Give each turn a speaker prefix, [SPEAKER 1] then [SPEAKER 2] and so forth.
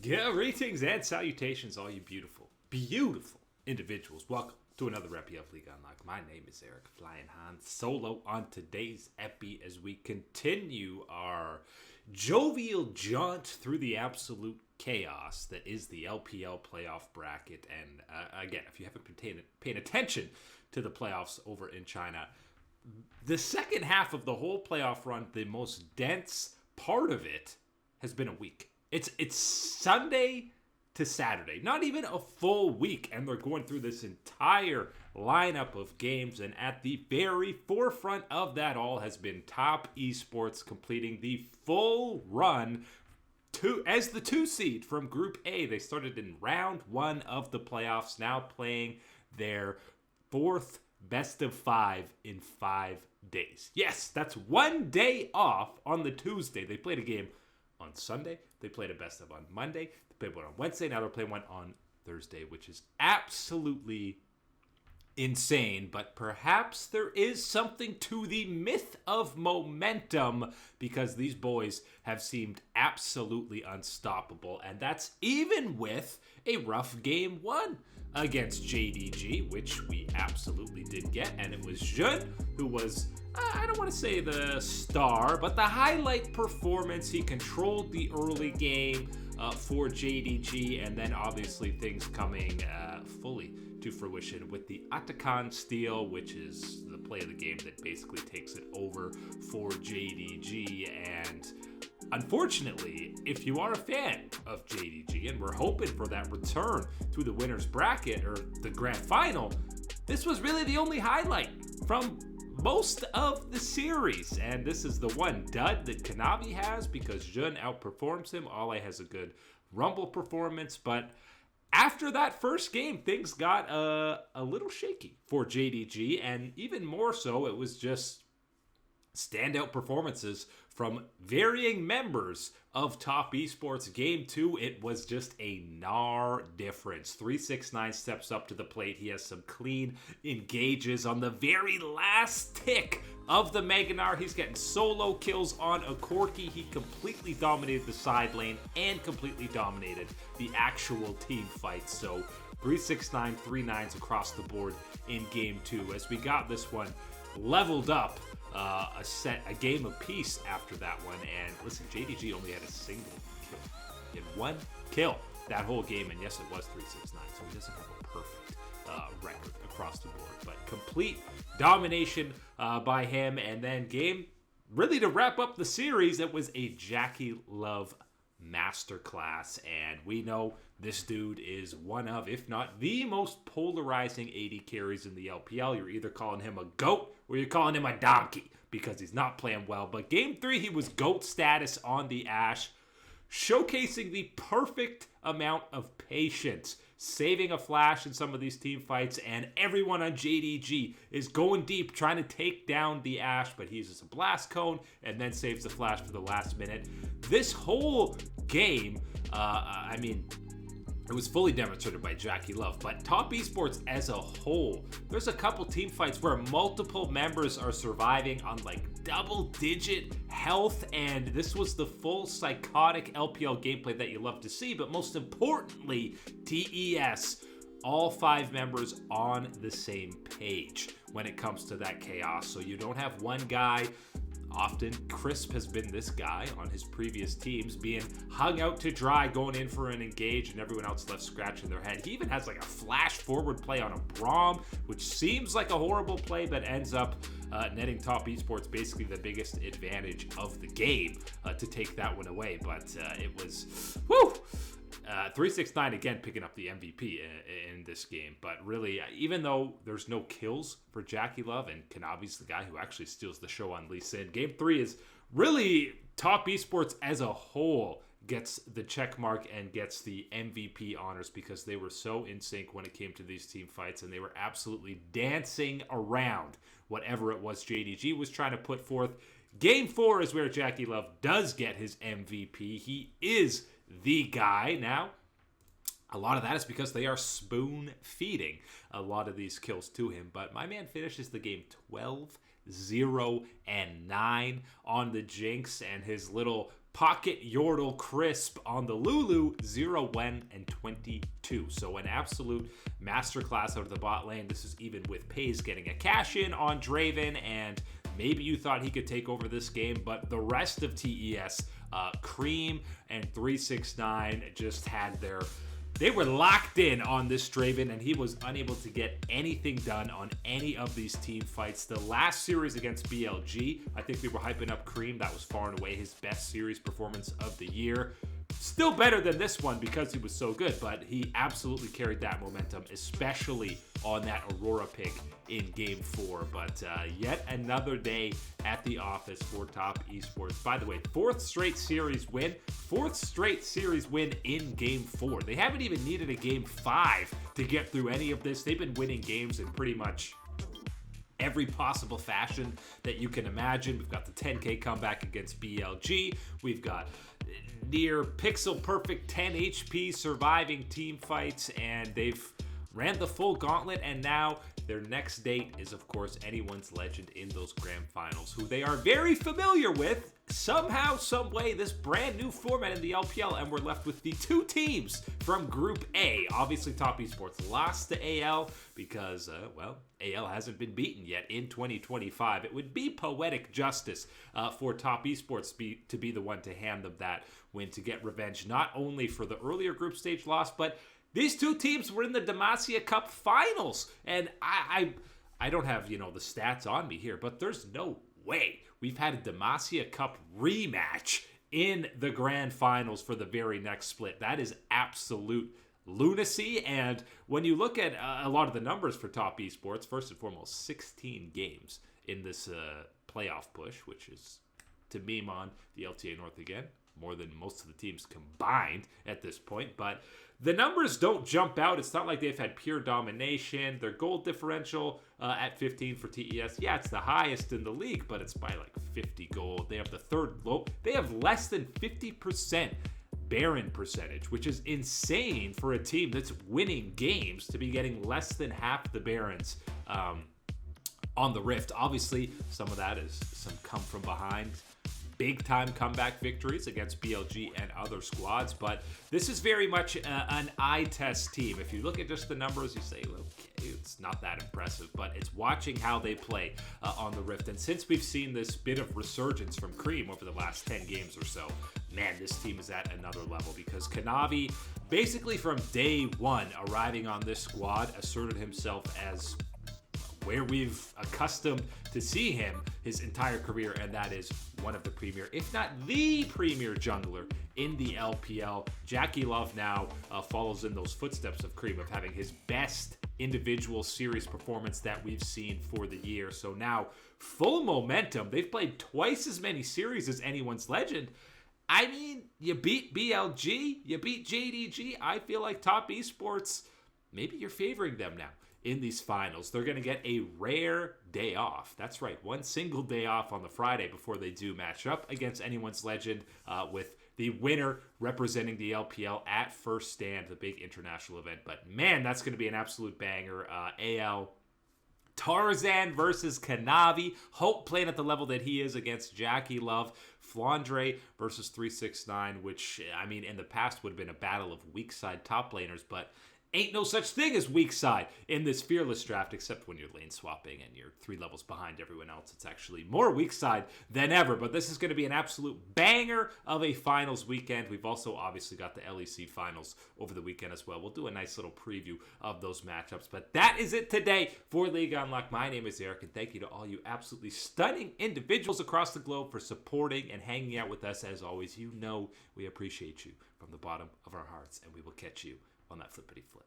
[SPEAKER 1] Greetings and salutations, all you beautiful, beautiful individuals. Welcome to another epi of League Unlocked. My name is Eric Flying Han Solo on today's epi as we continue our jovial jaunt through the absolute chaos that is the LPL playoff bracket. And again, if you haven't been paying attention to the playoffs over in China, the second half of the whole playoff run, the most dense part of it, has been a week. It's Sunday to Saturday, not even a full week, and they're going through this entire lineup of games, and at the very forefront of that all has been Top eSports completing the full run as the 2 seed from Group A. They started in round 1 of the playoffs, now playing their 4th best of 5 in 5 days. Yes, that's 1 day off on the Tuesday. They played a game on Sunday, they played a best of on Monday, they played one on Wednesday, now they're playing one on Thursday, which is absolutely insane. But perhaps there is something to the myth of momentum, because these boys have seemed absolutely unstoppable, and that's even with a rough game 1 against JDG, which we absolutely did get, and it was Jun who was, I don't want to say the star, but the highlight performance. He controlled the early game for JDG, and then obviously things coming fully to fruition with the Atakan steal, which is the play of the game that basically takes it over for JDG. And unfortunately, if you are a fan of JDG, and we're hoping for that return to the winner's bracket or the grand final, this was really the only highlight from most of the series, and this is the one dud that Kanavi has because Jun outperforms him. Ale has a good Rumble performance, but after that first game, things got a little shaky for JDG, and even more so, it was just standout performances from varying members of Top eSports. Game 2, it was just a gnar difference. 369 steps up to the plate. He has some clean engages on the very last tick of the Mega Gnar. He's getting solo kills on a Corki. He completely dominated the side lane and completely dominated the actual team fight. So 369, 3-9s across the board in Game 2 as we got this one leveled up. A game apiece after that one, and listen, JDG only had a single kill. He had 1 kill that whole game, and yes, it was 369, so he doesn't have a perfect record across the board, but complete domination by him. And then game, really to wrap up the series, it was a Jackie Love masterclass, and we know this dude is one of, if not the most polarizing AD carries in the LPL. You're either calling him a GOAT or you're calling him a donkey because he's not playing well. But game 3, he was GOAT status on the Ashe, showcasing the perfect amount of patience, saving a flash in some of these team fights, and everyone on JDG is going deep trying to take down the Ashe, but he uses a blast cone and then saves the flash for the last minute. This whole game, it was fully demonstrated by Jackie Love, but Top eSports as a whole, there's a couple team fights where multiple members are surviving on like double-digit health, and this was the full psychotic LPL gameplay that you love to see, but most importantly, TES, all 5 members on the same page when it comes to that chaos. So you don't have one guy. Often, Crisp has been this guy on his previous teams, being hung out to dry, going in for an engage, and everyone else left scratching their head. He even has like a flash forward play on a Braum, which seems like a horrible play, but ends up netting Top eSports basically the biggest advantage of the game to take that one away. But it was, woo! 369 again picking up the MVP in this game, but really, even though there's no kills for Jackie Love, and Kanavi's the guy who actually steals the show on Lee Sin, Game 3 is really Top eSports as a whole gets the check mark and gets the MVP honors because they were so in sync when it came to these team fights, and they were absolutely dancing around whatever it was JDG was trying to put forth. Game 4 is where Jackie Love does get his MVP. He is the guy. Now, a lot of that is because they are spoon-feeding a lot of these kills to him. But my man finishes the game 12-0-9 on the Jinx, and his little Pocket Yordle Crisp on the Lulu 0-1 and 22. So an absolute masterclass out of the bot lane. This is even with Pays getting a cash in on Draven, and maybe you thought he could take over this game, but the rest of TES, Cream and 369 just had they were locked in on this Draven, and he was unable to get anything done on any of these team fights. The last series against BLG, I think we were hyping up Cream. That was far and away his best series performance of the year. Still better than this one because he was so good, but he absolutely carried that momentum, especially on that Aurora pick in Game 4. But yet another day at the office for Top Esports. By the way, fourth straight series win in Game 4. They haven't even needed a Game 5 to get through any of this. They've been winning games in pretty much every possible fashion that you can imagine. We've got the 10K comeback against BLG. We've got near pixel perfect 10 HP surviving team fights, and they've ran the full gauntlet, and now their next date is, of course, anyone's legend in those grand finals, who they are very familiar with. Somehow, some way, this brand new format in the LPL, and we're left with the two teams from Group A. Obviously, Top Esports lost to AL because, AL hasn't been beaten yet in 2025. It would be poetic justice for Top Esports to be the one to hand them that win, to get revenge, not only for the earlier group stage loss, but these two teams were in the Demacia Cup finals. And I don't have, the stats on me here, but there's no way we've had a Demacia Cup rematch in the grand finals for the very next split. That is absolute lunacy. And when you look at a lot of the numbers for Top Esports, first and foremost, 16 games in this playoff push, which is to meme on the LTA North again, more than most of the teams combined at this point. But the numbers don't jump out. It's not like they've had pure domination. Their goal differential at 15 for TES, yeah, it's the highest in the league, but it's by like 50 gold. They have the third low. They have less than 50% Baron percentage, which is insane for a team that's winning games to be getting less than half the Barons on the Rift. Obviously, some of that is some come from behind big time comeback victories against BLG and other squads, but this is very much an eye test team. If you look at just the numbers, you say, okay, it's not that impressive, but it's watching how they play on the Rift. And since we've seen this bit of resurgence from Cream over the last 10 games or so, man, this team is at another level, because Kanavi, basically from day one, arriving on this squad, asserted himself as where we've accustomed to see him his entire career, and that is one of the premier, if not the premier jungler in the LPL. Jackie Love now follows in those footsteps of Cream, of having his best individual series performance that we've seen for the year. So now, full momentum. They've played twice as many series as anyone's legend. I mean, you beat BLG, you beat JDG. I feel like Top Esports, maybe you're favoring them now in these finals. They're going to get a rare day off. That's right, one single day off on the Friday before they do match up against anyone's legend, with the winner representing the LPL at First Stand, the big international event. But man, that's going to be an absolute banger. AL Tarzan versus Kanavi. Hope playing at the level that he is against Jackie Love. Flandre versus 369, which, I mean, in the past would have been a battle of weak side top laners, but ain't no such thing as weak side in this Fearless draft, except when you're lane swapping and you're 3 levels behind everyone else. It's actually more weak side than ever, but this is going to be an absolute banger of a finals weekend. We've also obviously got the LEC finals over the weekend as well. We'll do a nice little preview of those matchups, but that is it today for League Unlocked. My name is Eric, and thank you to all you absolutely stunning individuals across the globe for supporting and hanging out with us. As always, you know we appreciate you from the bottom of our hearts, and we will catch you on that flippity flip.